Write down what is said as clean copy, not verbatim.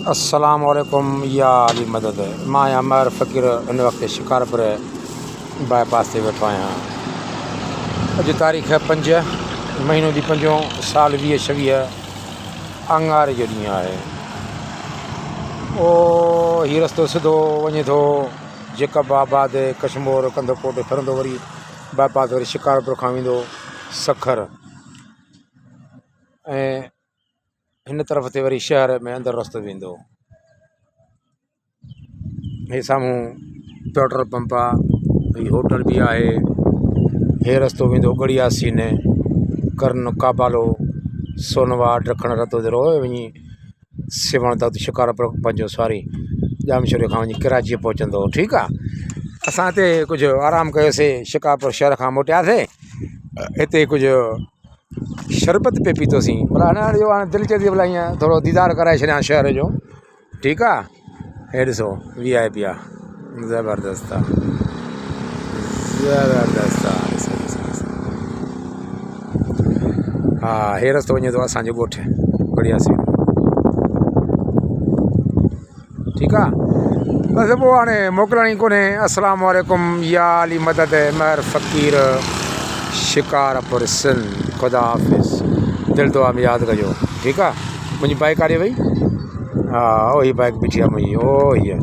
अस्सलाम वालेकुम या अली मदद। मां अमर फ़कीर इन वक्त शिकारपुर बाईपास से वेठो आहियां। अॼु तारीख़ 5 महीनो दी 5 साल 2026 अंगारे जो ॾींहुं आहे। ओ हीउ रस्तो सिधो वञे थो जेकबाबाद कशमोर कंदोकोट फिरंदो वरी बाईपास वरी शिकारपुर खां वेंदो सखर ऐं हिन तरफ़ ते वरी शहर में अंदरि रस्तो वेंदो। हे साम्हूं पेट्रोल पंप आहे, हीअ होटल बि आहे। हे रस्तो वेंदो गड़िया सीन कर्ण काबालो सोनवाड ॾखण रतो ते रोए वञी सिवण तक शिकारपुर पंहिंजो सॉरी जामशोरी खां वञी कराची पहुचंदो। ठीकु आहे। असां हिते कुझु आराम कयोसीं, शिकारपुर शहर खां मोटियासीं। हिते कुझु शरबत पे पीतोसीं। भला हाणे जो हाणे दिलि चए थी भला ईअं थोरो दीदार कराए छॾियां शहर जो। ठीकु आहे। हे ॾिसो VIP आहे, ज़बरदस्त आहे, ज़बरदस्त आहे। हा हे रस्तो वञे थो असांजो ॻोठ बढ़िया सी। ठीकु आहे। बसि पोइ हाणे मोकिलण ई कोन्हे। अस्सलाम वालेकुम या अली मदद महर फ़कीर शिकारपुर सिंध। ख़ुदा हाफ़िज़। दिलि दुआ में यादि कजो। ठीकु आहे। मुंहिंजी बाइक काॾे वई? हा ओ ही बाइक बीठी आहे मुंहिंजी, ओ हीअ।